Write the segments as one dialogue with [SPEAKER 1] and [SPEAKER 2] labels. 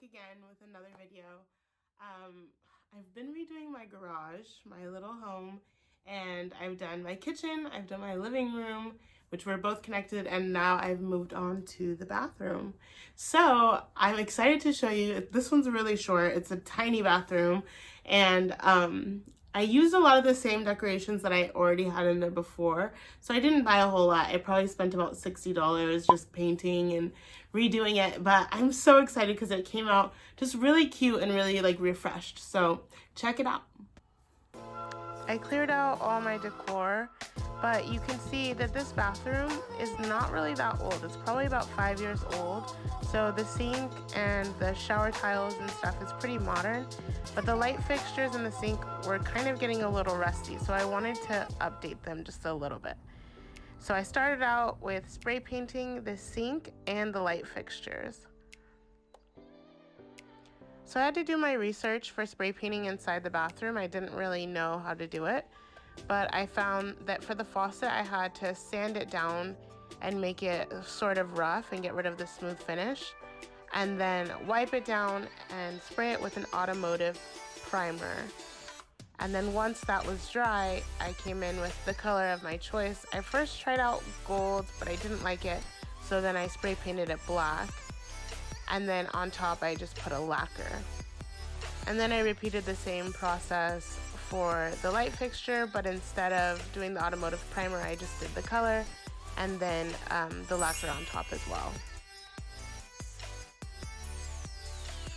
[SPEAKER 1] again with another video. I've been redoing my garage, my little home, and I've done my kitchen, I've done my living room, which were both connected, and now I've moved on to the bathroom. So I'm excited to show you. This one's really short. It's a tiny bathroom, and I used a lot of the same decorations that I already had in there before, so I didn't buy a whole lot. I probably spent about $60 just painting and redoing it, but I'm so excited because it came out just really cute and really like refreshed. So check it out. I cleared out all my decor, but you can see that this bathroom is not really that old. It's probably about 5 years old. So the sink and the shower tiles and stuff is pretty modern, but the light fixtures in the sink were kind of getting a little rusty. So I wanted to update them just a little bit. So I started out with spray painting the sink and the light fixtures. So I had to do my research for spray painting inside the bathroom. I didn't really know how to do it, but I found that for the faucet, I had to sand it down and make it sort of rough and get rid of the smooth finish, and then wipe it down and spray it with an automotive primer. And then once that was dry, I came in with the color of my choice. I first tried out gold, but I didn't like it, so then I spray painted it black. And then on top, I just put a lacquer. And then I repeated the same process for the light fixture, but instead of doing the automotive primer, I just did the color and then the lacquer on top as well.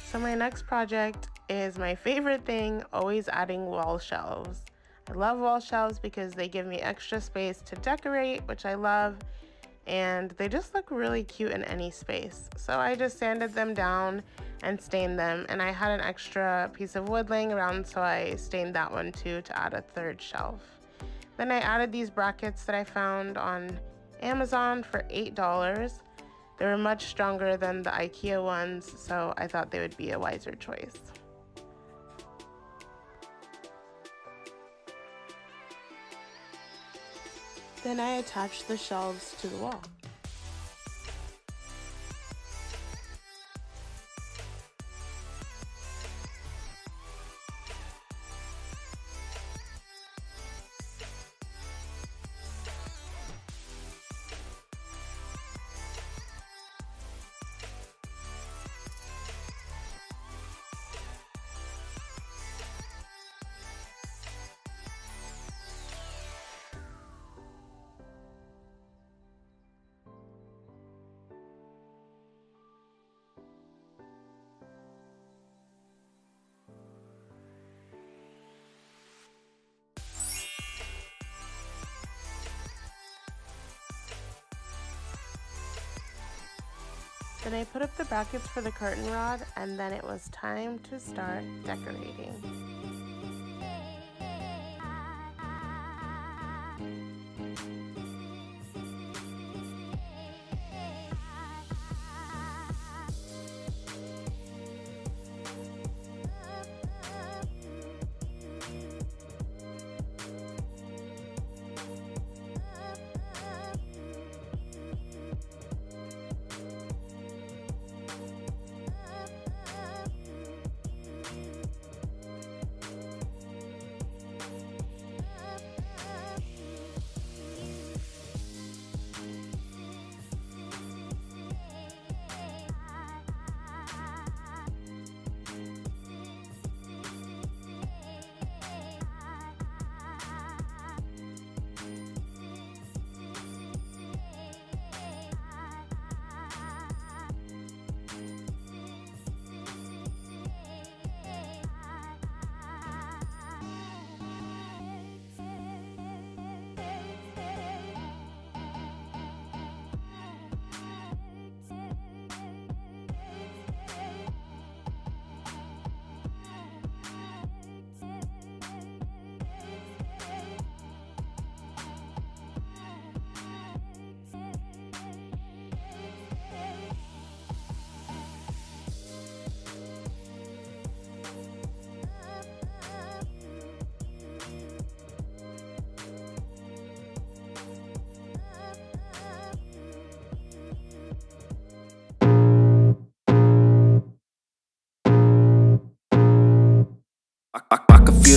[SPEAKER 1] So my next project is my favorite thing, always adding wall shelves. I love wall shelves because they give me extra space to decorate, which I love, and they just look really cute in any space. So I just sanded them down and stained them, and I had an extra piece of wood laying around, so I stained that one too to add a third shelf. Then I added these brackets that I found on Amazon for $8. They were much stronger than the IKEA ones, so I thought they would be a wiser choice. Then I attached the shelves to the wall. Then I put up the brackets for the curtain rod, and then it was time to start decorating.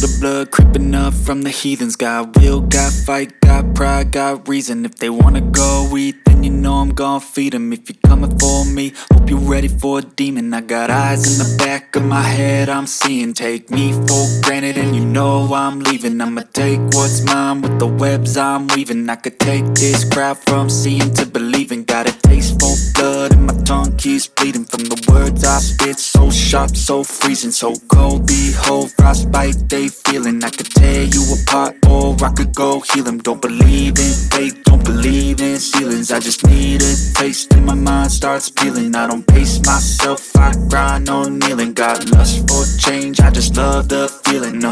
[SPEAKER 2] the blood creeping up from the heathens. Got will, got fight, got pride, got reason. If they wanna go eat, then you know I'm gon' feed them. If you're coming for me, hope you're ready for a demon. I got eyes in the back of my head, I'm seeing. Take me for granted and you know I'm leaving. I'ma take what's mine with the webs I'm weaving. I could take this crowd from seeing to believing. Got a taste for blood and my tongue keeps bleeding from the words I spit. So sharp, so freezing, so cold. Behold, frostbite they feeling. I could tear you apart or I could go heal them. Don't believe in fate, don't believe in ceilings. I just need a taste and my mind starts peeling. I don't pace myself, I grind on kneeling. Got lust for change, I just love the feeling.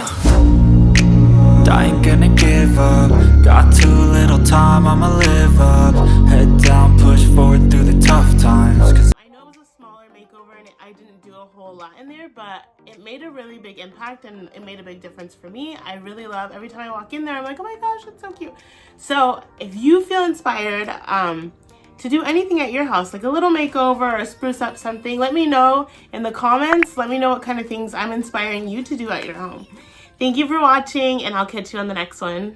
[SPEAKER 2] I ain't gonna give up. Got too little time, I'ma live up. Head down, push forward through the tough times.
[SPEAKER 1] I know it was a smaller makeover and I didn't do a whole lot in there, but it made a really big impact and it made a big difference for me. I really love, every time I walk in there, I'm like, oh my gosh, it's so cute. So if you feel inspired to do anything at your house, like a little makeover or spruce up something, let me know in the comments. Let me know what kind of things I'm inspiring you to do at your home. Thank you for watching, and I'll catch you on the next one.